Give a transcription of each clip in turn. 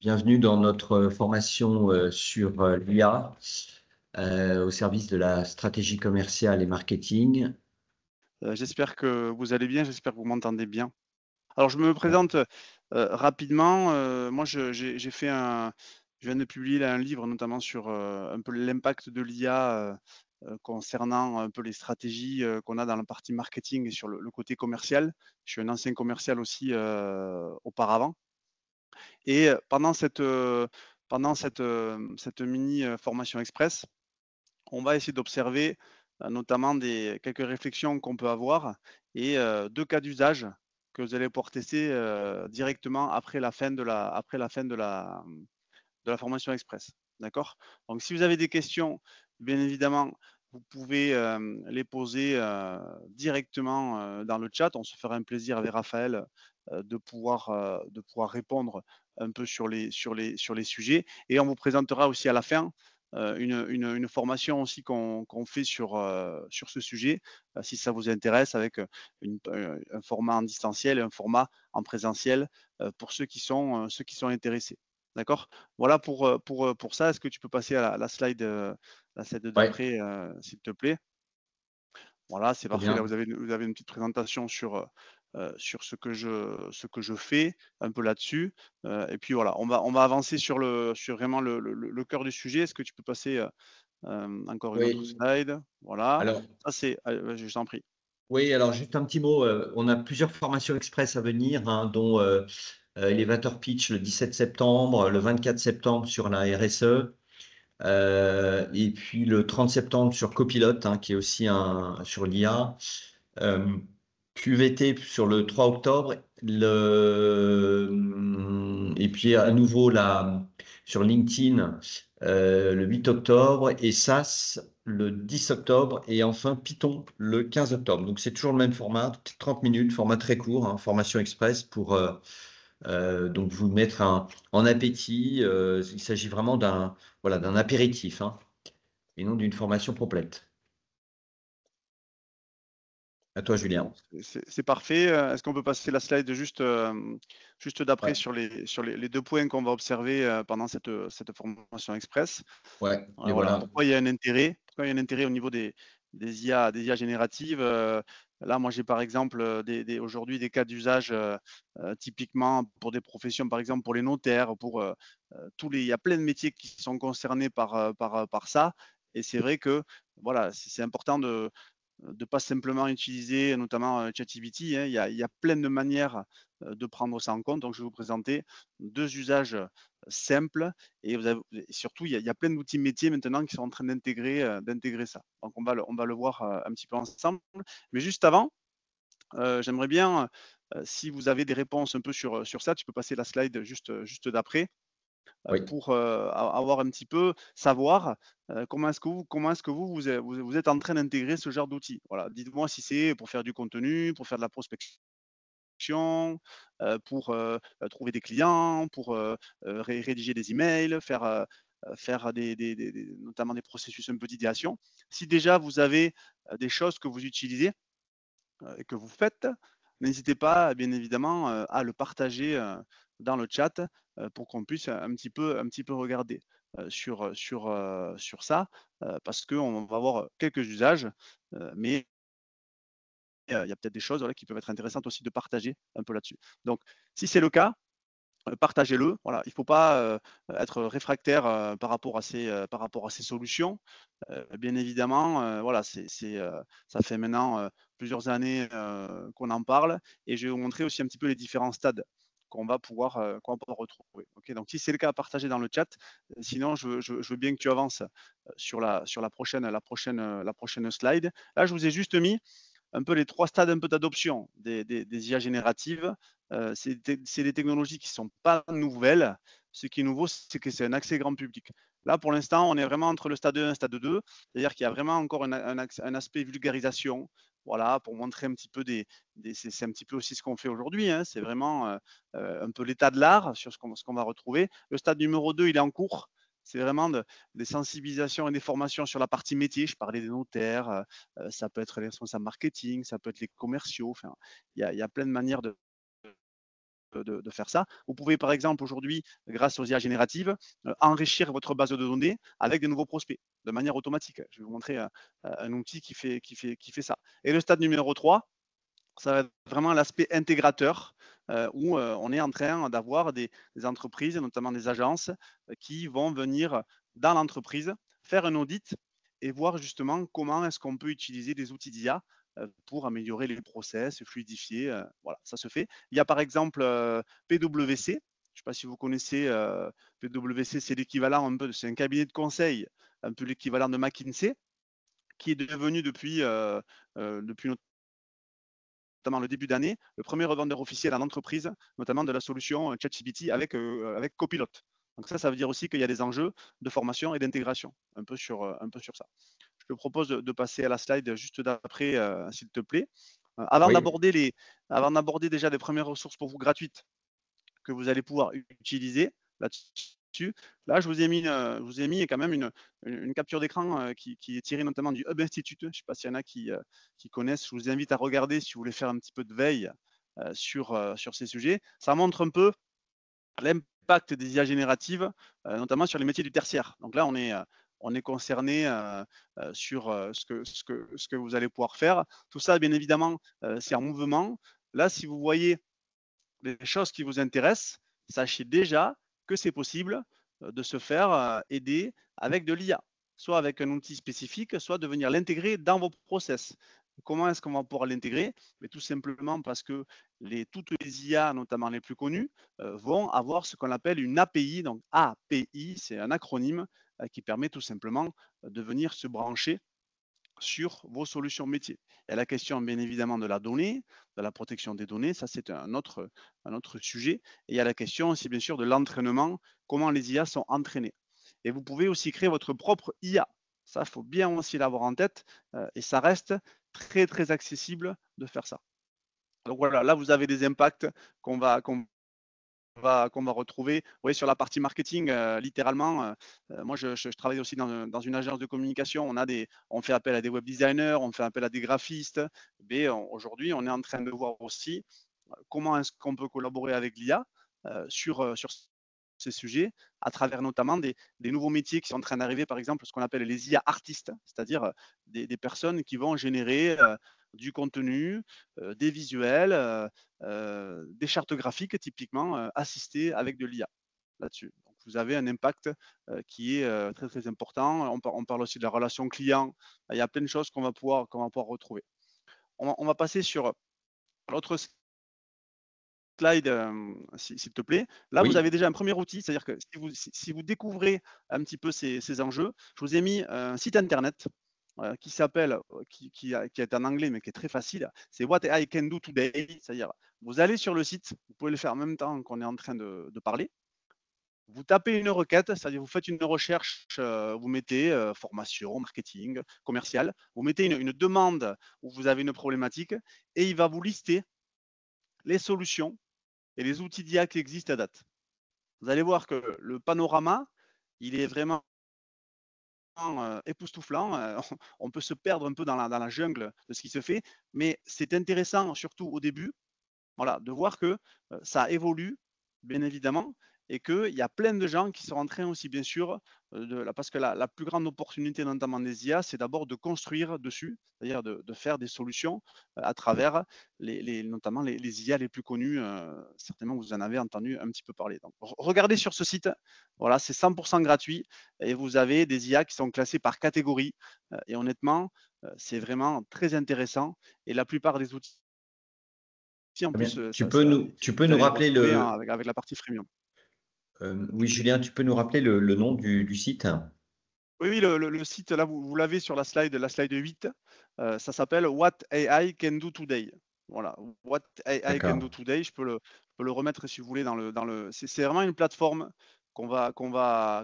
Bienvenue dans notre formation sur l'IA au service de la stratégie commerciale et marketing. J'espère que vous allez bien, j'espère que vous m'entendez bien. Alors je me présente, rapidement, moi j'ai fait je viens de publier là un livre notamment sur, un peu l'impact de l'IA, concernant un peu les stratégies, qu'on a dans la partie marketing et sur le côté commercial. Je suis un ancien commercial aussi, auparavant et pendant cette mini, formation express, on va essayer d'observer, notamment quelques réflexions qu'on peut avoir et 2 cas d'usage que vous allez pouvoir tester, directement après la fin de la formation express. D'accord? Donc si vous avez des questions, bien évidemment, vous pouvez, les poser, directement, dans le chat. On se fera un plaisir avec Raphaël, de pouvoir répondre un peu sur les sujets et on vous présentera aussi à la fin, une formation aussi qu'on fait sur ce sujet, si ça vous intéresse avec, un format en distanciel et un format en présentiel, pour ceux qui sont intéressés. D'accord? Voilà pour ça. Est-ce que tu peux passer à la slide Ouais, d'après, s'il te plaît? Voilà, c'est très parfait. Là, bien. vous avez une petite présentation sur ce que je fais, un peu là-dessus. Et puis voilà, on va avancer sur vraiment le cœur du sujet. Est-ce que tu peux passer, encore une autre Oui, slide? Voilà. alors, Ça, c'est vas-y, je t'en prie. oui, alors juste un petit mot. On a plusieurs formations express à venir, hein, dont Elevator Pitch le 17 septembre, le 24 septembre sur la RSE, et puis le 30 septembre sur Copilot, hein, qui est aussi sur l'IA. Euh, QVT sur le 3 octobre, et puis à nouveau sur LinkedIn le 8 octobre, et SAS le 10 octobre, et enfin Python le 15 octobre. Donc c'est toujours le même format, 30 minutes, format très court, hein, formation express pour donc vous mettre en appétit. Il s'agit vraiment d'un apéritif, hein, et non d'une formation complète. À toi, Julien. Bon, c'est parfait. Est-ce qu'on peut passer la slide juste d'après Ouais, sur les 2 points qu'on va observer, pendant cette formation express? ouais, les Voilà, voilà. pourquoi il y a un intérêt? Pourquoi il y a un intérêt au niveau des IA génératives? Là, moi, j'ai par exemple, aujourd'hui des cas d'usage, typiquement pour des professions, par exemple pour les notaires, pour, il y a plein de métiers qui sont concernés par ça et c'est vrai que, voilà, c'est important de pas simplement utiliser notamment, ChatGPT, hein. Il y a plein de manières, de prendre ça en compte. Donc je vais vous présenter 2 usages, simples et surtout il y a plein d'outils métiers maintenant qui sont en train d'intégrer ça. Donc on va le voir, un petit peu ensemble. Mais juste avant, j'aimerais bien, si vous avez des réponses un peu sur ça, tu peux passer la slide juste d'après Oui. pour avoir un petit peu, savoir comment est-ce que vous êtes en train d'intégrer ce genre d'outils. Voilà, dites-moi si c'est pour faire du contenu, pour faire de la prospection, pour trouver des clients, pour rédiger des emails, faire notamment des processus un peu d'idéation. Si déjà vous avez des choses que vous utilisez et que vous faites, n'hésitez pas, bien évidemment, à le partager dans le chat pour qu'on puisse un petit peu regarder sur ça, parce qu'on va avoir quelques usages, mais il y a peut-être des choses voilà, qui peuvent être intéressantes aussi de partager un peu là-dessus. Donc, si c'est le cas, partagez-le. Voilà, il ne faut pas être réfractaire par rapport à ces solutions. Bien évidemment, voilà, ça fait maintenant plusieurs années qu'on en parle et je vais vous montrer aussi un petit peu les différents stades qu'on va pouvoir retrouver. Ok, donc si c'est le cas, partagez dans le chat. Sinon, je veux bien que tu avances sur la prochaine slide. Là, je vous ai juste mis un peu les 3 stades un peu d'adoption des IA génératives. C'est des technologies qui ne sont pas nouvelles. Ce qui est nouveau, c'est que c'est un accès grand public. Là, pour l'instant, on est vraiment entre le stade 1 et le stade 2, c'est-à-dire qu'il y a vraiment encore un aspect vulgarisation, voilà, pour montrer un petit peu c'est un petit peu aussi ce qu'on fait aujourd'hui, hein. C'est vraiment un peu l'état de l'art sur ce qu'on va retrouver. Le stade numéro 2, il est en cours. C'est vraiment des sensibilisations et des formations sur la partie métier. Je parlais des notaires, ça peut être les responsables marketing, ça peut être les commerciaux. Enfin, il y a plein de manières de faire ça. Vous pouvez par exemple aujourd'hui, grâce aux IA génératives, enrichir votre base de données avec des nouveaux prospects de manière automatique. Je vais vous montrer un outil qui fait ça. Et le stade numéro 3, ça va être vraiment l'aspect intégrateur, où on est en train d'avoir des entreprises, notamment des agences, qui vont venir dans l'entreprise faire un audit et voir justement comment est-ce qu'on peut utiliser des outils d'IA pour améliorer les process, fluidifier. Voilà, ça se fait. Il y a par exemple PwC. Je ne sais pas si vous connaissez PwC, c'est l'équivalent un peu, c'est un cabinet de conseil, un peu l'équivalent de McKinsey, qui est devenu depuis notamment le début d'année, le premier revendeur officiel en entreprise, notamment de la solution ChatGPT avec Copilot. Donc ça veut dire aussi qu'il y a des enjeux de formation et d'intégration, un peu sur ça. Je te propose de passer à la slide juste d'après, s'il te plaît. Avant Oui. d'aborder déjà les premières ressources pour vous gratuites que vous allez pouvoir utiliser là-dessus. Là, je vous ai mis quand même une capture d'écran qui est tirée notamment du Hub Institute. Je ne sais pas s'il y en a qui connaissent. Je vous invite à regarder si vous voulez faire un petit peu de veille sur ces sujets. Ça montre un peu l'impact des IA génératives, notamment sur les métiers du tertiaire. Donc là, on est concerné sur ce que vous allez pouvoir faire. Tout ça, bien évidemment, c'est en mouvement. Là, si vous voyez les choses qui vous intéressent, sachez déjà que c'est possible de se faire aider avec de l'IA, soit avec un outil spécifique, soit de venir l'intégrer dans vos process. Comment est-ce qu'on va pouvoir l'intégrer? Mais tout simplement parce que toutes les IA, notamment les plus connues, vont avoir ce qu'on appelle une API. Donc API, c'est un acronyme qui permet tout simplement de venir se brancher sur vos solutions métiers. Il y a la question bien évidemment de la donnée, de la protection des données, ça c'est un autre sujet. Et il y a la question aussi bien sûr de l'entraînement, comment les IA sont entraînées. Et vous pouvez aussi créer votre propre IA. Ça, il faut bien aussi l'avoir en tête et ça reste très très accessible de faire ça. Donc voilà, là vous avez des impacts qu'on va retrouver. Oui, sur la partie marketing, littéralement, moi je travaille aussi dans une agence de communication. On fait appel à des web designers, on fait appel à des graphistes. Mais aujourd'hui, on est en train de voir aussi comment est-ce qu'on peut collaborer avec l'IA sur ces sujets, à travers notamment des nouveaux métiers qui sont en train d'arriver, par exemple ce qu'on appelle les IA artistes, c'est-à-dire des personnes qui vont générer du contenu, des visuels, des chartes graphiques typiquement assistées avec de l'IA là-dessus. Donc, vous avez un impact qui est très très important. On parle aussi de la relation client. Il y a plein de choses qu'on va pouvoir retrouver. On va passer sur l'autre slide, s'il te plaît. Là, vous Oui. avez déjà un premier outil, c'est-à-dire que si vous découvrez un petit peu ces enjeux, je vous ai mis un site internet qui s'appelle, qui est en anglais, mais qui est très facile. C'est What I Can Do Today. C'est-à-dire, vous allez sur le site, vous pouvez le faire en même temps qu'on est en train de parler. Vous tapez une requête, c'est-à-dire vous faites une recherche, vous mettez formation, marketing, commercial, vous mettez une demande où vous avez une problématique et il va vous lister les solutions et les outils d'IA qui existent à date. Vous allez voir que le panorama, il est vraiment époustouflant. On peut se perdre un peu dans la jungle de ce qui se fait, mais c'est intéressant, surtout au début, voilà, de voir que ça évolue, bien évidemment, et qu'il y a plein de gens qui sont en train aussi, bien sûr, parce que la plus grande opportunité, notamment des IA, c'est d'abord de construire dessus, c'est-à-dire de faire des solutions à travers notamment les IA les plus connus. Certainement, vous en avez entendu un petit peu parler. Donc, regardez sur ce site, voilà, c'est 100% gratuit, et vous avez des IA qui sont classées par catégorie, et honnêtement, c'est vraiment très intéressant, et la plupart des outils en Très plus, bien. Tu peux vous nous allez le rappeler retrouver avec la partie freemium. oui, Julien, tu peux nous rappeler le nom du site? Oui, oui, le site, là, vous l'avez sur la slide 8. Ça s'appelle What AI Can Do Today. Voilà, What AI Can Do D'accord. Today. Je peux le remettre si vous voulez c'est vraiment une plateforme qu'on va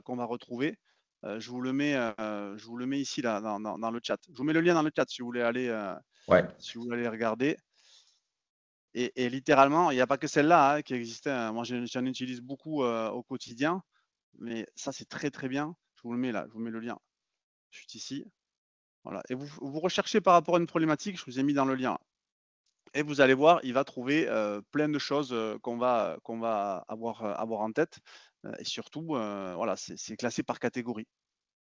retrouver. Je vous le mets ici là, dans le chat. Je vous mets le lien dans le chat si vous voulez aller, Ouais. regarder. Et littéralement, il n'y a pas que celle-là qui existait, hein. Moi, j'en utilise beaucoup au quotidien, mais ça, c'est très très bien. Je vous le mets là, je vous mets le lien juste ici. Voilà. Et vous recherchez par rapport à une problématique, je vous ai mis dans le lien. Et vous allez voir, il va trouver plein de choses qu'on va avoir en tête. Et surtout, voilà, c'est classé par catégorie.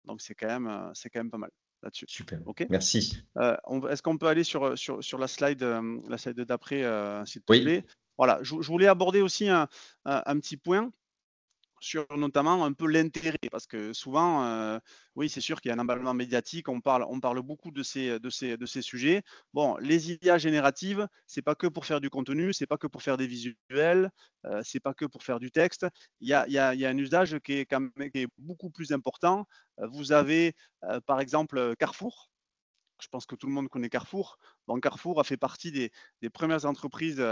Donc c'est quand même pas mal là-dessus. Super. OK? Merci. Est-ce qu'on peut aller sur la slide d'après, s'il te Oui, plaît? Voilà, je voulais aborder aussi un petit point sur notamment un peu l'intérêt, parce que souvent, oui, c'est sûr qu'il y a un emballement médiatique, on parle beaucoup de ces sujets. Bon, les IA génératives, c'est pas que pour faire du contenu, c'est pas que pour faire des visuels, c'est pas que pour faire du texte. Il y a un usage qui est quand même qui est beaucoup plus important. Vous avez, par exemple, Carrefour. Je pense que tout le monde connaît Carrefour. Bon, Carrefour a fait partie des premières entreprises,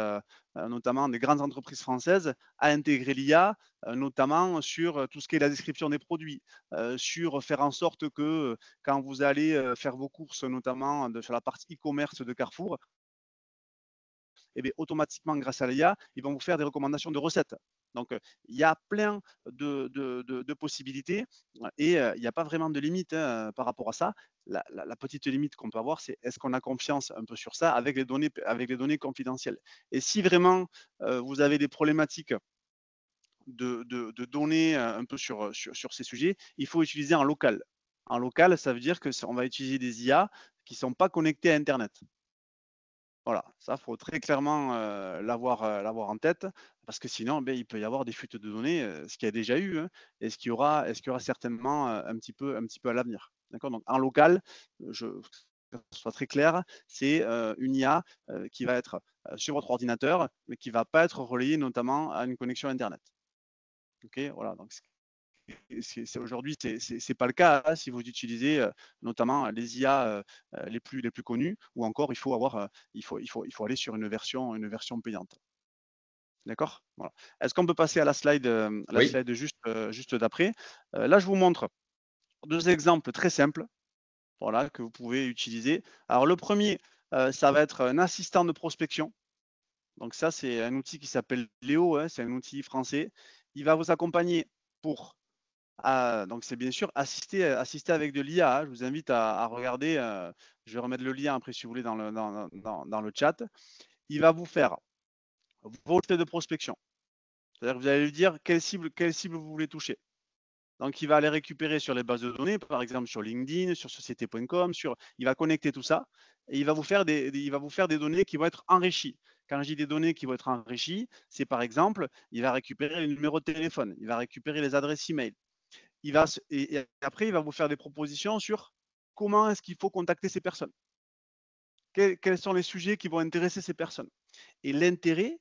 notamment des grandes entreprises françaises, à intégrer l'IA, notamment sur tout ce qui est la description des produits, sur faire en sorte que quand vous allez faire vos courses, notamment sur la partie e-commerce de Carrefour, et bien, automatiquement, grâce à l'IA, ils vont vous faire des recommandations de recettes. Donc, il y a plein de possibilités et il n'y a pas vraiment de limite par rapport à ça. La petite limite qu'on peut avoir, c'est est-ce qu'on a confiance un peu sur ça avec les données confidentielles. Et si vraiment vous avez des problématiques de données un peu sur ces sujets, il faut utiliser en local. En local, ça veut dire qu'on va utiliser des IA qui ne sont pas connectés à Internet. Voilà, ça, faut très clairement l'avoir en tête, parce que sinon, il peut y avoir des fuites de données, ce qu'il y a déjà eu, hein, et ce qu'il y aura certainement un petit peu à l'avenir. D'accord? Donc en local, que ce soit très clair, c'est une IA qui va être sur votre ordinateur, mais qui ne va pas être relayée notamment à une connexion Internet. Ok, voilà, donc aujourd'hui, c'est pas le cas hein, si vous utilisez notamment les IA les plus connus, ou encore il faut aller sur une version payante. D'accord? Voilà. Est-ce qu'on peut passer à la oui, slide juste d'après? Là, je vous montre deux exemples très simples, voilà, que vous pouvez utiliser. Alors, le premier, ça va être un assistant de prospection. Donc ça, c'est un outil qui s'appelle Léo, hein, c'est un outil français. Il va vous accompagner pour donc c'est bien sûr assister avec de l'IA, hein. Je vous invite à regarder, je vais remettre le lien après si vous voulez dans le chat. Il va vous faire vos faits de prospection. C'est-à-dire que vous allez lui dire quelle cible vous voulez toucher. Donc il va aller récupérer sur les bases de données, par exemple sur LinkedIn, sur société.com, il va connecter tout ça et il va vous faire des données qui vont être enrichies. Quand je dis des données qui vont être enrichies, c'est par exemple, il va récupérer les numéros de téléphone, il va récupérer les adresses email, et après, il va vous faire des propositions sur comment est-ce qu'il faut contacter ces personnes. Quels sont les sujets qui vont intéresser ces personnes. Et l'intérêt,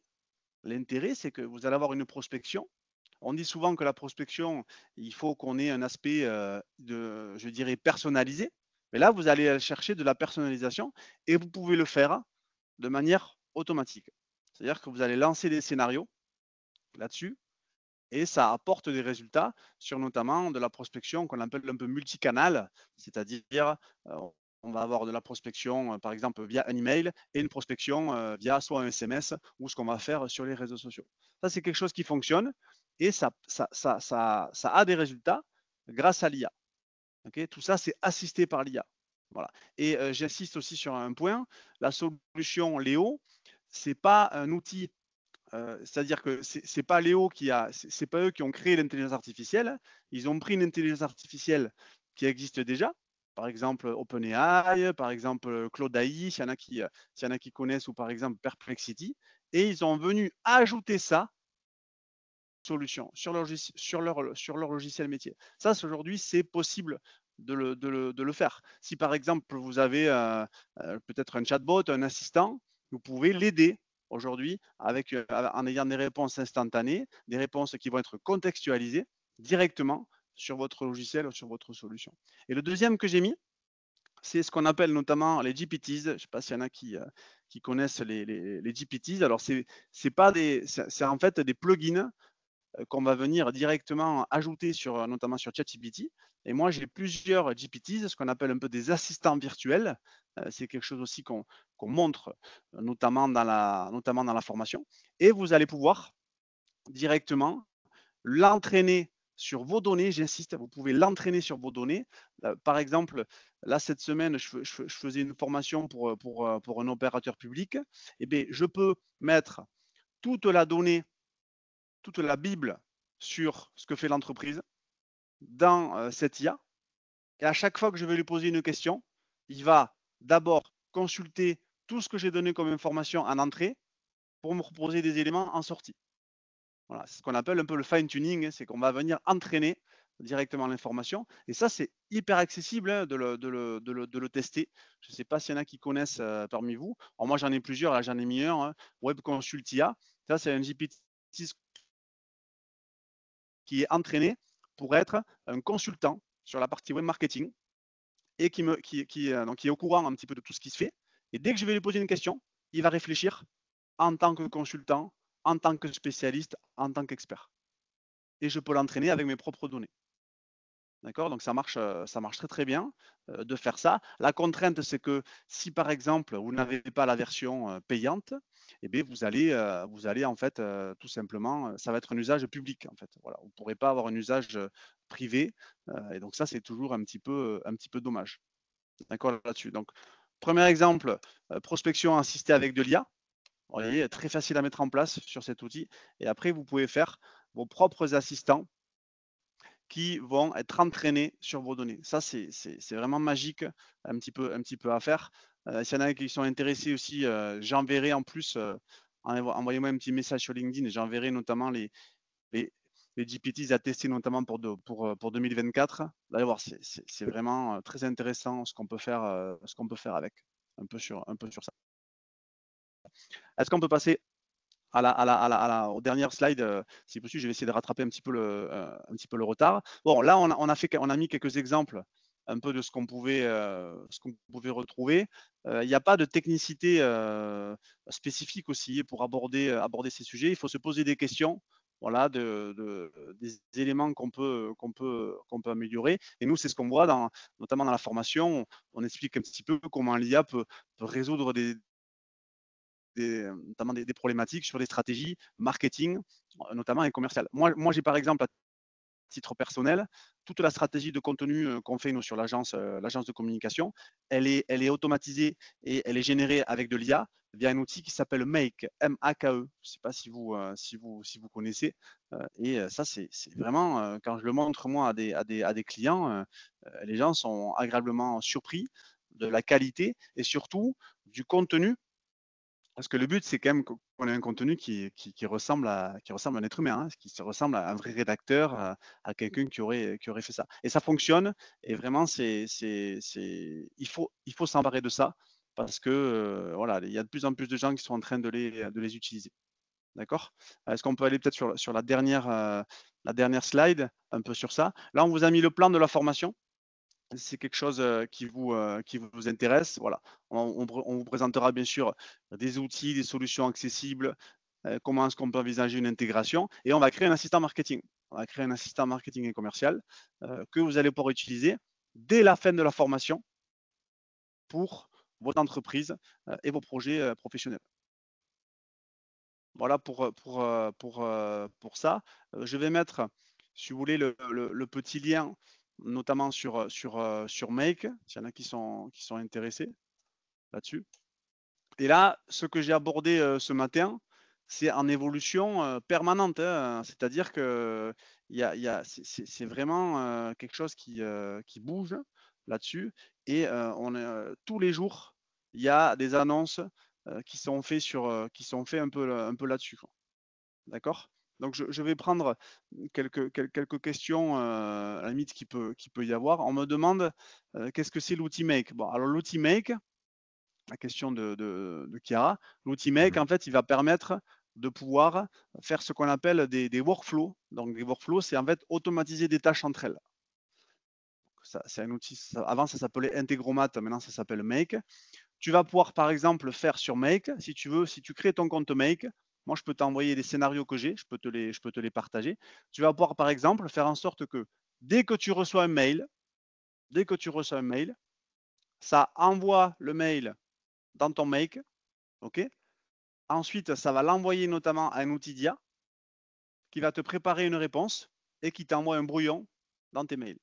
c'est que vous allez avoir une prospection. On dit souvent que la prospection, il faut qu'on ait un aspect, je dirais, personnalisé. Mais là, vous allez chercher de la personnalisation et vous pouvez le faire de manière automatique. C'est-à-dire que vous allez lancer des scénarios là-dessus et ça apporte des résultats sur notamment de la prospection qu'on appelle un peu multicanal, c'est-à-dire on va avoir de la prospection par exemple via un email et une prospection via soit un SMS ou ce qu'on va faire sur les réseaux sociaux. Ça, c'est quelque chose qui fonctionne et ça a des résultats grâce à l'IA. Okay, tout ça, c'est assisté par l'IA. Voilà. Et j'insiste aussi sur un point, la solution Léo, ce n'est pas un outil c'est-à-dire que c'est pas Léo c'est pas eux qui ont créé l'intelligence artificielle, hein. Ils ont pris une intelligence artificielle qui existe déjà, par exemple OpenAI, par exemple Claude AI, s'il y en a qui connaissent, ou par exemple Perplexity, et ils ont venu ajouter ça solution sur leur logiciel métier. Ça, aujourd'hui, c'est possible de le faire. Si par exemple vous avez peut-être un chatbot, un assistant, vous pouvez l'aider aujourd'hui en ayant des réponses instantanées, des réponses qui vont être contextualisées directement sur votre logiciel ou sur votre solution. Et le deuxième que j'ai mis, c'est ce qu'on appelle notamment les GPTs. Je ne sais pas s'il y en a qui connaissent les GPTs. Alors, c'est en fait des plugins qu'on va venir directement ajouter notamment sur ChatGPT. Et moi, j'ai plusieurs GPTs, ce qu'on appelle un peu des assistants virtuels. C'est quelque chose aussi qu'on montre notamment dans la formation. Et vous allez pouvoir directement l'entraîner sur vos données, j'insiste, vous pouvez l'entraîner sur vos données. Par exemple, là, cette semaine, je faisais une formation pour un opérateur public. Eh bien, je peux mettre toute la donnée, toute la Bible sur ce que fait l'entreprise dans cette IA. Et à chaque fois que je vais lui poser une question, il va d'abord consulter tout ce que j'ai donné comme information en entrée pour me proposer des éléments en sortie. Voilà, c'est ce qu'on appelle un peu le fine-tuning, c'est qu'on va venir entraîner directement l'information. Et ça, c'est hyper accessible de le tester. Je ne sais pas s'il y en a qui connaissent parmi vous. Alors moi, j'en ai plusieurs, là j'en ai mis un, Web Consult IA. Ça, c'est un GPT qui est entraîné pour être un consultant sur la partie web marketing et qui est au courant un petit peu de tout ce qui se fait. Et dès que je vais lui poser une question, il va réfléchir en tant que consultant, en tant que spécialiste, en tant qu'expert. Et je peux l'entraîner avec mes propres données. D'accord? Donc ça marche très très bien de faire ça. La contrainte, c'est que si par exemple vous n'avez pas la version payante, eh bien, vous allez en fait tout simplement, ça va être un usage public en fait. Voilà, vous ne pourrez pas avoir un usage privé et donc ça c'est toujours un petit peu dommage. D'accord là-dessus. Donc premier exemple, prospection assistée avec de l'IA. Vous voyez, très facile à mettre en place sur cet outil. Et après, vous pouvez faire vos propres assistants qui vont être entraînés sur vos données. Ça, c'est vraiment magique, un petit peu à faire. S'il y en a qui sont intéressés aussi, j'enverrai en plus, envoyez-moi un petit message sur LinkedIn, j'enverrai notamment les GPTs à tester notamment pour 2024. Vous allez voir, c'est vraiment très intéressant ce qu'on peut faire avec, un peu sur ça. Est-ce qu'on peut passer aux dernières slides, si possible, je vais essayer de rattraper un petit peu le retard. Bon, là, on a mis quelques exemples un peu de ce qu'on pouvait retrouver. Il n'y a pas de technicité spécifique aussi pour aborder ces sujets. Il faut se poser des questions, voilà, des éléments qu'on peut améliorer. Et nous, c'est ce qu'on voit notamment dans la formation. On explique un petit peu comment l'IA peut résoudre notamment des problématiques sur des stratégies marketing, notamment et commerciales. Moi j'ai par exemple, à titre personnel, toute la stratégie de contenu qu'on fait nous sur l'agence de communication, elle est automatisée et elle est générée avec de l'IA via un outil qui s'appelle Make, M-A-K-E. Je ne sais pas si vous connaissez. Et ça, c'est vraiment, quand je le montre moi à des clients, les gens sont agréablement surpris de la qualité et surtout du contenu. Parce que le but, c'est quand même qu'on ait un contenu qui ressemble à un être humain, hein, qui se ressemble à un vrai rédacteur, à quelqu'un qui aurait fait ça. Et ça fonctionne. Et vraiment, il faut s'emparer de ça parce que voilà, il y a de plus en plus de gens qui sont en train de les utiliser. D'accord? Est-ce qu'on peut aller peut-être sur la dernière slide, un peu sur ça? Là, on vous a mis le plan de la formation. C'est quelque chose qui vous intéresse, voilà. On vous présentera bien sûr des outils, des solutions accessibles, comment est-ce qu'on peut envisager une intégration et on va créer un assistant marketing. On va créer un assistant marketing et commercial que vous allez pouvoir utiliser dès la fin de la formation pour votre entreprise et vos projets professionnels. Voilà pour ça. Je vais mettre, si vous voulez, le petit lien, notamment sur Make, s'il y en a qui sont intéressés là-dessus. Et là, ce que j'ai abordé ce matin, c'est en évolution permanente, hein. C'est-à-dire que c'est vraiment quelque chose qui bouge là-dessus. Et tous les jours, il y a des annonces qui sont faites un peu là-dessus. D'accord? Donc je vais prendre quelques questions à la limite qui peut y avoir. On me demande qu'est-ce que c'est l'outil Make? Bon, alors l'outil Make, la question de Chiara, l'outil Make, en fait, il va permettre de pouvoir faire ce qu'on appelle des workflows. Donc des workflows, c'est en fait automatiser des tâches entre elles. C'est un outil, avant ça s'appelait Integromat, maintenant ça s'appelle Make. Tu vas pouvoir par exemple faire sur Make, si tu crées ton compte Make, moi je peux t'envoyer des scénarios que j'ai, je peux te les partager. Tu vas pouvoir par exemple faire en sorte que dès que tu reçois un mail, ça envoie le mail dans ton Make, ok? Ensuite, ça va l'envoyer notamment à un outil d'IA qui va te préparer une réponse et qui t'envoie un brouillon dans tes mails.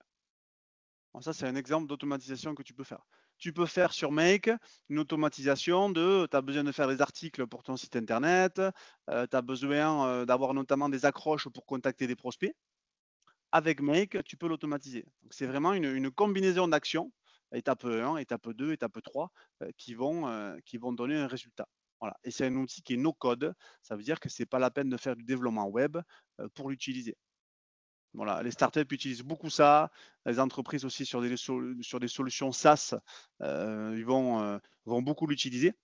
Bon, ça, c'est un exemple d'automatisation que tu peux faire. Tu peux faire sur Make une automatisation de, tu as besoin de faire des articles pour ton site internet, tu as besoin d'avoir notamment des accroches pour contacter des prospects. Avec Make, tu peux l'automatiser. C'est vraiment une combinaison d'actions, étape 1, étape 2, étape 3, qui vont donner un résultat. Voilà. Et c'est un outil qui est no-code, ça veut dire que ce n'est pas la peine de faire du développement web pour l'utiliser. Voilà, les startups utilisent beaucoup ça, les entreprises aussi sur des solutions SaaS, ils vont beaucoup l'utiliser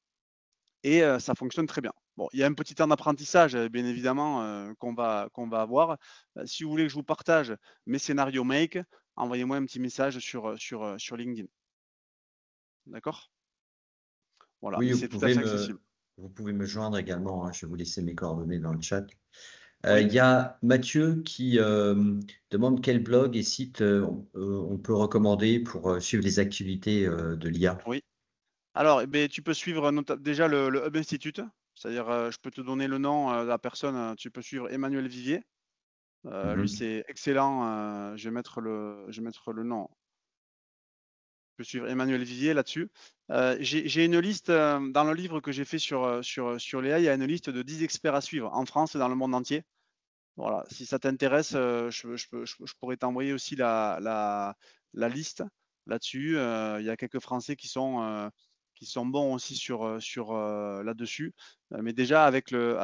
et ça fonctionne très bien. Bon, il y a un petit temps d'apprentissage, bien évidemment, qu'on va avoir. Si vous voulez que je vous partage mes scénarios Make, envoyez-moi un petit message sur LinkedIn. D'accord? Voilà, Oui, mais c'est tout à fait accessible. vous pouvez me joindre également, hein, je vais vous laisser mes coordonnées dans le chat. Oui, Il y a Mathieu qui demande quel blog et site on peut recommander pour suivre les activités de l'IA. oui. Alors, eh beh, tu peux suivre déjà le Hub Institute, c'est-à-dire, je peux te donner le nom, de la personne, tu peux suivre Emmanuel Vivier. Lui, Mhm. c'est excellent. Je vais mettre le nom. Je peux suivre Emmanuel Vivier là-dessus. J'ai une liste dans le livre que j'ai fait sur l'IA, il y a une liste de 10 experts à suivre en France et dans le monde entier. Voilà, si ça t'intéresse, je pourrais t'envoyer aussi la liste là-dessus. Il y a quelques Français qui sont bons aussi là-dessus. Mais déjà, avec le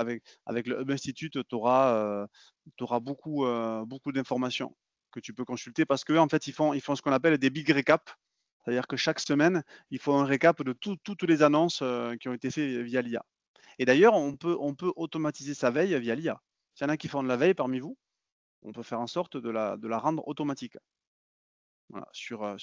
Hub Institute, tu auras beaucoup d'informations que tu peux consulter parce qu'en fait, ils font ce qu'on appelle des big recaps. C'est-à-dire que chaque semaine, il faut un récap de toutes les annonces qui ont été faites via l'IA. Et d'ailleurs, on peut automatiser sa veille via l'IA. S'il y en a qui font de la veille parmi vous, on peut faire en sorte de la rendre automatique. Voilà, sur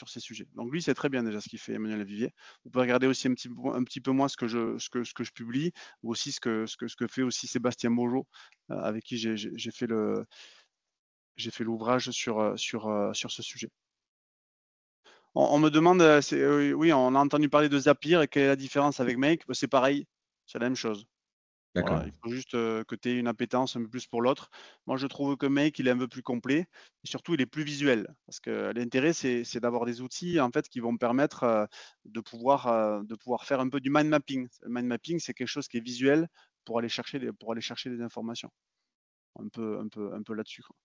ces sujets. Donc lui, c'est très bien déjà ce qu'il fait, Emmanuel Vivier. Vous pouvez regarder aussi un petit peu moins ce que je publie, ou aussi ce que fait aussi Sébastien Mojo, avec qui j'ai fait l'ouvrage sur ce sujet. On me demande, oui, on a entendu parler de Zapier et quelle est la différence avec Make? C'est pareil, c'est la même chose. Voilà, D'accord. il faut juste que tu aies une appétence un peu plus pour l'autre. Moi, je trouve que Make, il est un peu plus complet et surtout, il est plus visuel. Parce que l'intérêt, c'est d'avoir des outils en fait, qui vont me permettre de pouvoir faire un peu du mind mapping. Le mind mapping, c'est quelque chose qui est visuel pour aller chercher des informations. Un peu là-dessus, quoi.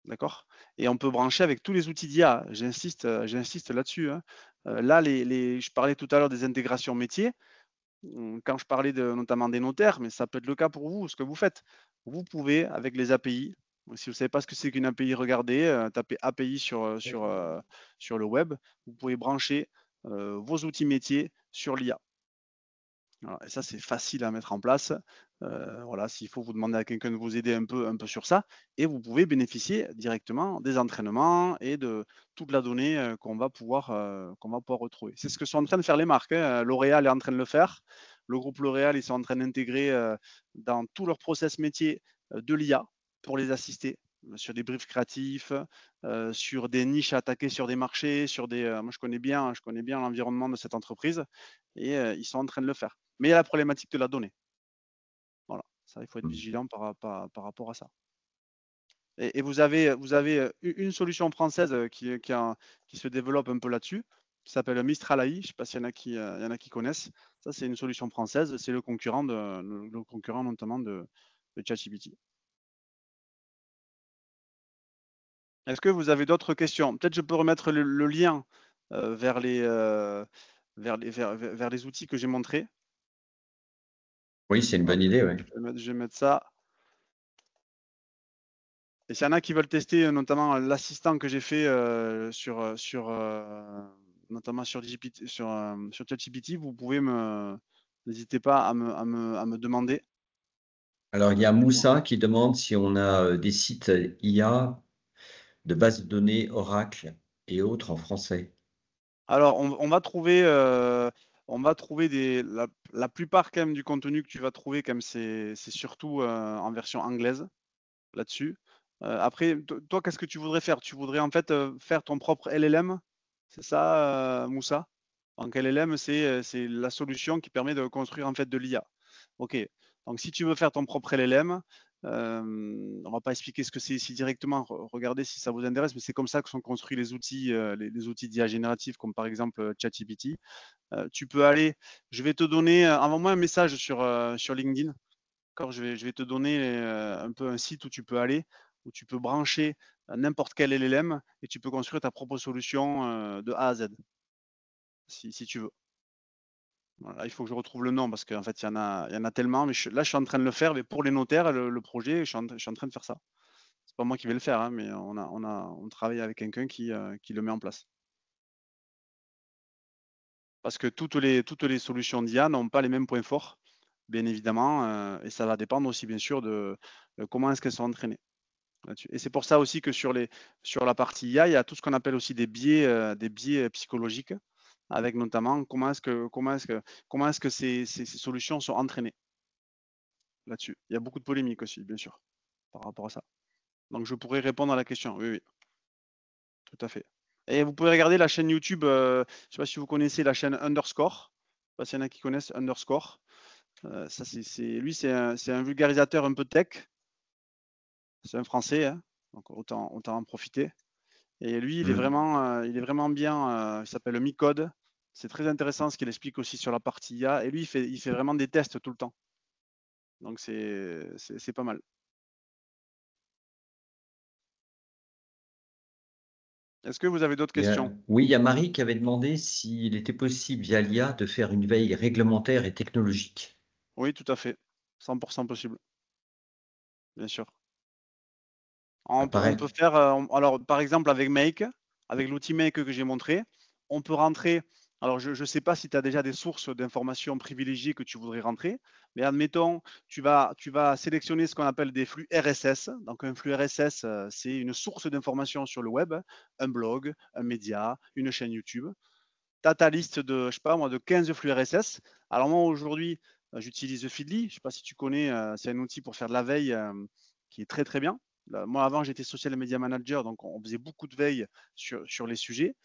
D'accord? Et on peut brancher avec tous les outils d'IA. J'insiste là-dessus, hein. Là, je parlais tout à l'heure des intégrations métiers. Quand je parlais notamment des notaires, mais ça peut être le cas pour vous, ce que vous faites. Vous pouvez, avec les API, si vous ne savez pas ce que c'est qu'une API, regardez, tapez API sur le web, vous pouvez brancher vos outils métiers sur l'IA. Voilà, et ça, c'est facile à mettre en place. Voilà, s'il faut vous demander à quelqu'un de vous aider un peu sur ça, et vous pouvez bénéficier directement des entraînements et de toute la donnée qu'on va pouvoir retrouver. C'est ce que sont en train de faire les marques, hein. L'Oréal est en train de le faire. Le groupe L'Oréal, ils sont en train d'intégrer dans tout leur process métier de l'IA pour les assister sur des briefs créatifs, sur des niches à attaquer sur des marchés, moi je connais bien l'environnement de cette entreprise et ils sont en train de le faire. Mais il y a la problématique de la donnée. Voilà, ça, il faut être vigilant par rapport à ça. Et vous avez une solution française qui se développe un peu là-dessus, qui s'appelle Mistral AI. Je ne sais pas s'il y en a qui connaissent. Ça, c'est une solution française. C'est le concurrent notamment de ChatGPT. Est-ce que vous avez d'autres questions? Peut-être je peux remettre le lien vers vers les outils que j'ai montrés. Oui, c'est une Hop, bonne idée, oui. je vais mettre ça. Et s'il y en a qui veulent tester notamment l'assistant que j'ai fait notamment sur GPT, sur ChatGPT, n'hésitez pas à me demander. Alors, il y a Voilà. Moussa qui demande si on a des sites IA de bases de données Oracle et autres en français. Alors, on va trouver la plupart quand même du contenu que tu vas trouver quand même, c'est surtout en version anglaise là-dessus. Après, toi, qu'est-ce que tu voudrais faire? Tu voudrais en fait faire ton propre LLM? C'est ça, Moussa? Donc LLM, c'est la solution qui permet de construire en fait de l'IA. OK. Donc si tu veux faire ton propre LLM, On va pas expliquer ce que c'est ici directement. Regardez si ça vous intéresse, mais c'est comme ça que sont construits les outils, les outils d'IA génératifs, comme par exemple ChatGPT. Tu peux aller, je vais te donner, envoie-moi un message sur LinkedIn. D'accord, je vais te donner un peu un site où tu peux aller, où tu peux brancher n'importe quel LLM et tu peux construire ta propre solution de A à Z, si tu veux. Voilà, il faut que je retrouve le nom parce qu'en fait, il y en a tellement. Mais là, je suis en train de le faire. Mais pour les notaires, le projet, je suis en train de faire ça. C'est pas moi qui vais le faire, hein, mais on travaille avec quelqu'un qui le met en place. Parce que toutes les solutions d'IA n'ont pas les mêmes points forts, bien évidemment, et ça va dépendre aussi, bien sûr, de comment est-ce qu'elles sont entraînées là-dessus. Et c'est pour ça aussi que sur la partie IA, il y a tout ce qu'on appelle aussi des biais psychologiques, avec notamment comment est-ce que ces solutions sont entraînées là-dessus. Il y a beaucoup de polémiques aussi, bien sûr, par rapport à ça. Donc je pourrais répondre à la question. Oui, oui, tout à fait. Et vous pouvez regarder la chaîne YouTube, je ne sais pas si vous connaissez la chaîne Underscore. Je sais pas s'il y en a qui connaissent Underscore. Ça, lui, c'est un vulgarisateur un peu tech. C'est un Français, hein, donc autant en profiter. Et lui, il est vraiment bien. Il s'appelle Micode. C'est très intéressant ce qu'il explique aussi sur la partie IA. Et lui, il fait vraiment des tests tout le temps. Donc c'est pas mal. Est-ce que vous avez d'autres questions? Oui, il y a Marie qui avait demandé s'il était possible via l'IA de faire une veille réglementaire et technologique. Oui, tout à fait. 100% possible, bien sûr. On peut Pareil. faire, alors par exemple avec Make, avec l'outil Make que j'ai montré, on peut rentrer. Alors je ne sais pas si tu as déjà des sources d'informations privilégiées que tu voudrais rentrer, mais admettons, tu vas sélectionner ce qu'on appelle des flux RSS. Donc un flux RSS, c'est une source d'information sur le web, un blog, un média, une chaîne YouTube. Tu as ta liste de, je sais pas moi, de 15 flux RSS. Alors moi aujourd'hui, j'utilise Feedly. Je ne sais pas si tu connais, c'est un outil pour faire de la veille qui est très très bien. Moi, avant, j'étais social media manager, donc on faisait beaucoup de veille sur les sujets.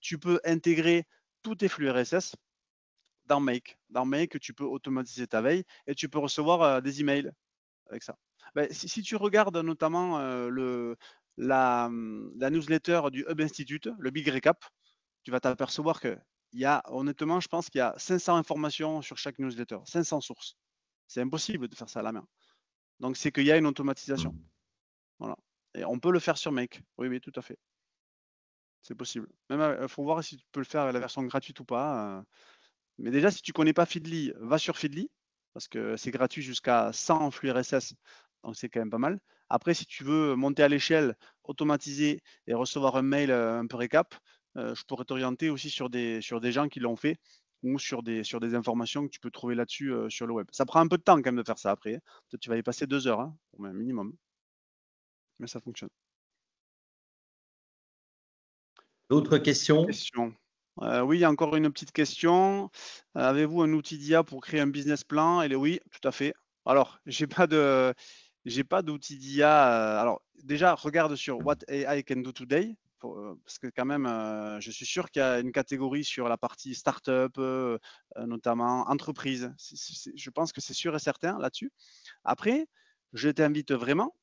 Tu peux intégrer tous tes flux RSS dans Make. Dans Make, tu peux automatiser ta veille et tu peux recevoir des emails avec ça. Ben, si tu regardes notamment la newsletter du Hub Institute, le Big Recap, tu vas t'apercevoir que honnêtement, je pense qu'il y a 500 informations sur chaque newsletter, 500 sources. C'est impossible de faire ça à la main. Donc, c'est qu'il y a une automatisation. Voilà. Et on peut le faire sur Make. Oui, oui, tout à fait. C'est possible. Même, il faut voir si tu peux le faire avec la version gratuite ou pas. Mais déjà, si tu ne connais pas Feedly, va sur Feedly, parce que c'est gratuit jusqu'à 100 flux RSS. Donc, c'est quand même pas mal. Après, si tu veux monter à l'échelle, automatiser et recevoir un mail un peu récap, je pourrais t'orienter aussi sur des gens qui l'ont fait ou sur des informations que tu peux trouver là-dessus sur le web. Ça prend un peu de temps quand même de faire ça après, hein. Peut-être tu vas y passer 2 heures, hein, au minimum, mais ça fonctionne. D'autres questions? Question. Oui, il y a encore une petite question. Avez-vous un outil d'IA pour créer un business plan? Oui, tout à fait. Alors, j'ai pas d'outil d'IA. Alors, déjà, regarde sur What AI can do today, parce que quand même, je suis sûr qu'il y a une catégorie sur la partie startup, notamment entreprise. Je pense que c'est sûr et certain là-dessus. Après, je t'invite vraiment.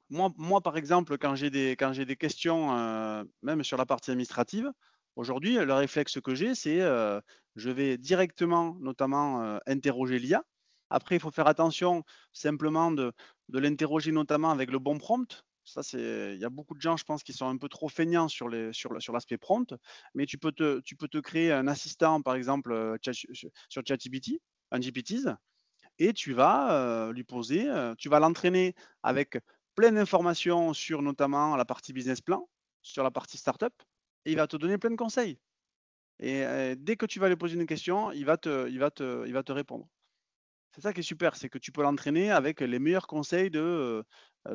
Moi, par exemple, quand j'ai des questions, même sur la partie administrative, aujourd'hui, le réflexe que j'ai, c'est je vais directement, notamment, interroger l'IA. Après, il faut faire attention simplement de l'interroger notamment avec le bon prompt. Ça, il y a beaucoup de gens, je pense, qui sont un peu trop feignants sur l'aspect prompt, mais tu peux te créer un assistant, par exemple, sur ChatGPT, un GPTs, et tu vas lui poser, tu vas l'entraîner avec plein d'informations sur notamment la partie business plan, sur la partie startup, et il va te donner plein de conseils. Et dès que tu vas lui poser une question, il va te répondre. C'est ça qui est super, c'est que tu peux l'entraîner avec les meilleurs conseils de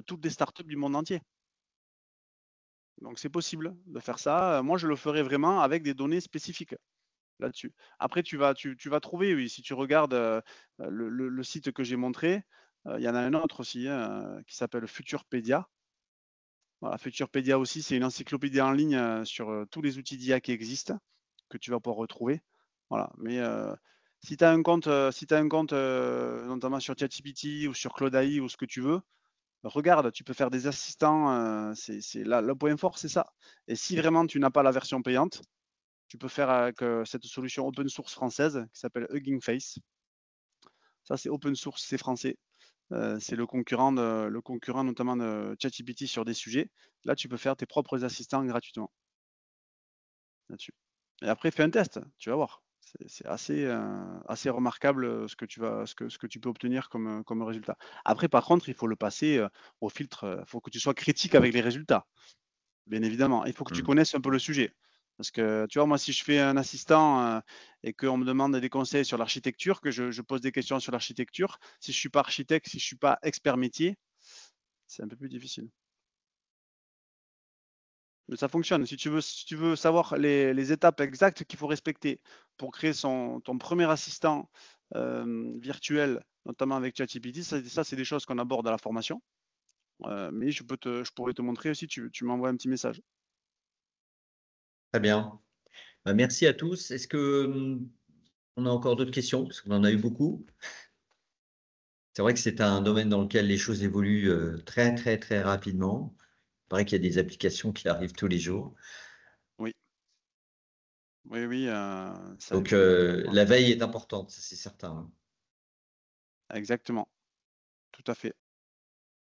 toutes les startups du monde entier. Donc c'est possible de faire ça. Moi, je le ferai vraiment avec des données spécifiques là-dessus. Après, tu vas trouver, oui, si tu regardes le site que j'ai montré, il y en a un autre aussi qui s'appelle Futurpedia. Voilà, Futurpedia aussi, c'est une encyclopédie en ligne sur tous les outils d'IA qui existent, que tu vas pouvoir retrouver. Voilà, mais Si tu as un compte, notamment sur ChatGPT ou sur Claude AI ou ce que tu veux, regarde, tu peux faire des assistants. C'est là, le point fort, c'est ça. Et si vraiment tu n'as pas la version payante, tu peux faire avec cette solution open source française qui s'appelle Hugging Face. Ça, c'est open source, c'est français. C'est le concurrent notamment de ChatGPT sur des sujets. Là, tu peux faire tes propres assistants gratuitement là-dessus. Et après, fais un test, tu vas voir. C'est assez remarquable ce que tu peux obtenir comme résultat. Après, par contre, il faut le passer au filtre. Il faut que tu sois critique avec les résultats, bien évidemment. Il faut que tu Hmm. connaisses un peu le sujet. Parce que, tu vois, moi, si je fais un assistant et qu'on me demande des conseils sur l'architecture, que je pose des questions sur l'architecture, si je ne suis pas architecte, si je ne suis pas expert métier, c'est un peu plus difficile. Mais ça fonctionne. Si tu veux savoir les étapes exactes qu'il faut respecter pour créer ton premier assistant virtuel, notamment avec ChatGPT, ça c'est des choses qu'on aborde à la formation. Mais je pourrais te montrer aussi, tu m'envoies un petit message. Très bien. Bah, merci à tous. Est-ce que on a encore d'autres questions? Parce qu'on en a eu beaucoup. C'est vrai que c'est un domaine dans lequel les choses évoluent très, très, très rapidement. Il paraît qu'il y a des applications qui arrivent tous les jours. Oui, oui, oui, ça Donc, évolue rapidement. la veille est importante, ça, c'est certain, hein. Exactement, tout à fait.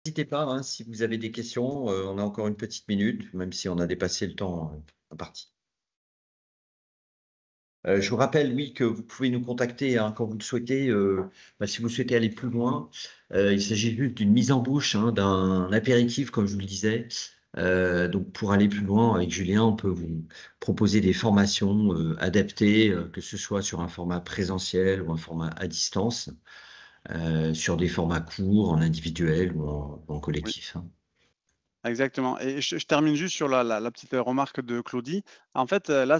N'hésitez pas, hein, si vous avez des questions, on a encore une petite minute, même si on a dépassé le temps imparti. Je vous rappelle, oui, que vous pouvez nous contacter, hein, quand vous le souhaitez, si vous souhaitez aller plus loin. Il s'agit juste d'une mise en bouche, hein, d'un apéritif, comme je vous le disais. Donc, pour aller plus loin, avec Julien, on peut vous proposer des formations adaptées, que ce soit sur un format présentiel ou un format à distance, sur des formats courts, en individuel ou en Oui. collectif, hein. Exactement. Et je termine juste sur la petite remarque de Claudie. En fait, là,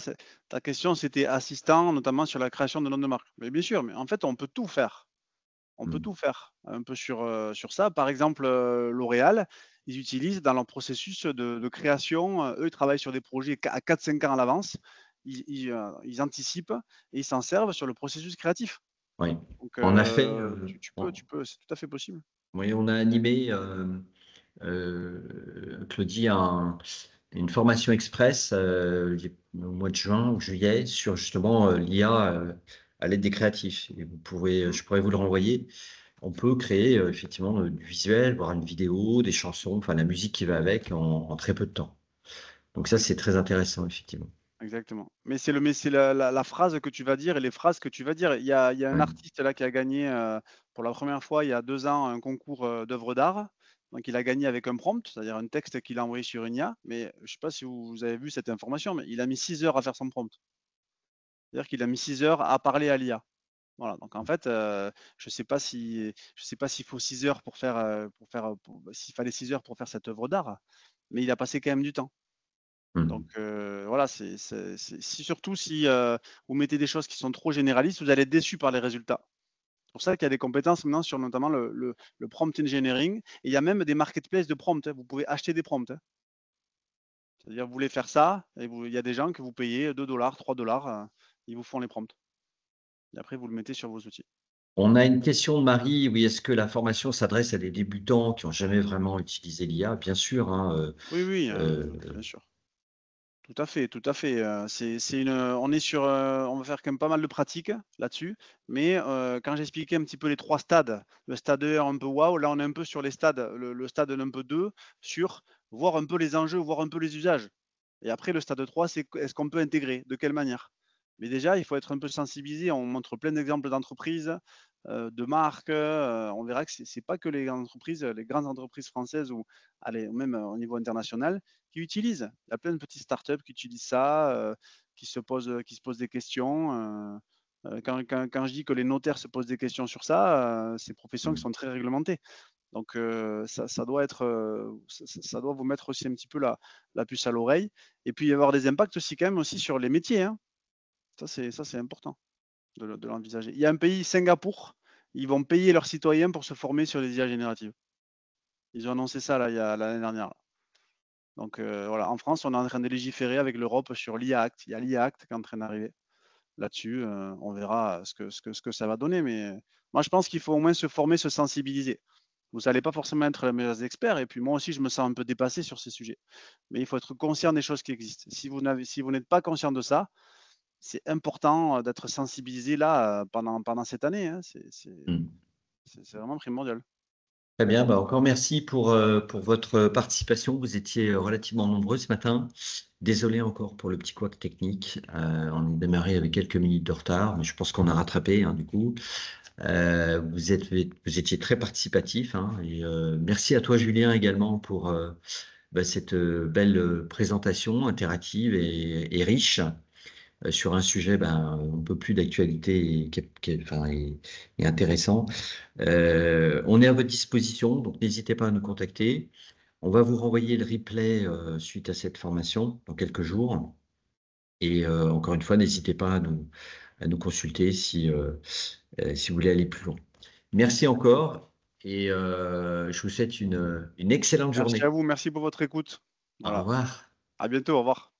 ta question, c'était assistant, notamment sur la création de nom de marque. Mais bien sûr, mais en fait, on peut tout faire. On peut Mm. tout faire un peu sur ça. Par exemple, L'Oréal, ils utilisent dans leur processus de création, eux, ils travaillent sur des projets à 4-5 ans à l'avance. Ils anticipent et ils s'en servent sur le processus créatif. Oui. Donc, On a fait, c'est tout à fait possible. oui, on a animé, Claudie, une formation express au mois de juin ou juillet sur justement l'IA à l'aide des créatifs. Et Mm. je pourrais vous le renvoyer. On peut créer effectivement du visuel, voire une vidéo, des chansons, enfin la musique qui va avec en très peu de temps. Donc ça, Oui. c'est très intéressant, effectivement. Exactement. Mais c'est la phrase que tu vas dire et les phrases que tu vas dire. Il y a un Ouais. artiste là qui a gagné pour la première fois il y a 2 ans un concours d'œuvres d'art. Donc il a gagné avec un prompt, c'est-à-dire un texte qu'il a envoyé sur une IA. Mais je ne sais pas si vous avez vu cette information, mais il a mis 6 heures à faire son prompt. C'est-à-dire qu'il a mis 6 heures à parler à l'IA. Voilà. Donc en fait, je sais pas s'il faut 6 heures s'il fallait 6 heures pour faire cette œuvre d'art, mais il a passé quand même du temps. Donc Mm. voilà, surtout si vous mettez des choses qui sont trop généralistes, vous allez être déçu par les résultats. C'est pour ça qu'il y a des compétences maintenant sur notamment le prompt engineering. Et il y a même des marketplaces de prompts, hein. Vous pouvez acheter des prompts, hein. C'est-à-dire, vous voulez faire ça, et il y a des gens que vous payez 2 $, 3 $, ils vous font les prompts. Et après, vous le mettez sur vos outils. On a une question de Marie. Oui, est-ce que la formation s'adresse à des débutants qui n'ont jamais vraiment utilisé l'IA? Bien sûr, hein, Oui, oui, euh, bien sûr. Tout à fait, tout à fait. On va faire quand même pas mal de pratiques là-dessus. Mais quand j'expliquais un petit peu les 3 stades, le stade 1 un peu waouh, là on est un peu sur les stades, le stade un peu 2 sur voir un peu les enjeux, voir un peu les usages. Et après le stade 3, c'est est-ce qu'on peut intégrer? De quelle manière? Mais déjà, il faut être un peu sensibilisé. On montre plein d'exemples d'entreprises, de marques. On verra que c'est pas que les entreprises, les grandes entreprises françaises ou allez, même au niveau international, qui utilisent. Il y a plein de petites startups qui utilisent ça, qui se posent des questions. Quand je dis que les notaires se posent des questions sur ça, c'est professions qui mm. sont très réglementées. Donc ça doit être, ça doit vous mettre aussi un petit peu la puce à l'oreille. Et puis il y avoir des impacts aussi quand même aussi sur les métiers, hein. Ça c'est important de l'envisager. Il y a un pays, Singapour, ils vont payer leurs citoyens pour se former sur les IA génératives. Ils ont annoncé ça là, l'année dernière, là. Donc voilà, en France, on est en train de légiférer avec l'Europe sur l'IA Act. Il y a l'IA Act qui est en train d'arriver. là-dessus, on verra ce que ça va donner. Mais moi, je pense qu'il faut au moins se former, se sensibiliser. Vous n'allez pas forcément être les meilleurs experts. Et puis moi aussi, je me sens un peu dépassé sur ces sujets. Mais il faut être conscient des choses qui existent. Si vous n'êtes pas conscient de ça, c'est important d'être sensibilisé là pendant cette année, hein. Mm. C'est vraiment primordial. Très bien, bah encore merci pour votre participation. Vous étiez relativement nombreux ce matin. Désolé encore pour le petit couac technique. On est démarré avec quelques minutes de retard, mais je pense qu'on a rattrapé, hein, du coup. Vous étiez très participatif, hein, et merci à toi, Julien, également pour cette belle présentation interactive et riche sur un sujet un peu plus d'actualité enfin, et intéressant. On est à votre disposition, donc n'hésitez pas à nous contacter. On va vous renvoyer le replay suite à cette formation dans quelques jours. Et encore une fois, n'hésitez pas à nous consulter si vous voulez aller plus loin. Merci encore et je vous souhaite une excellente Merci à journée. vous, merci pour votre écoute. Au Voilà. revoir. À bientôt, au revoir.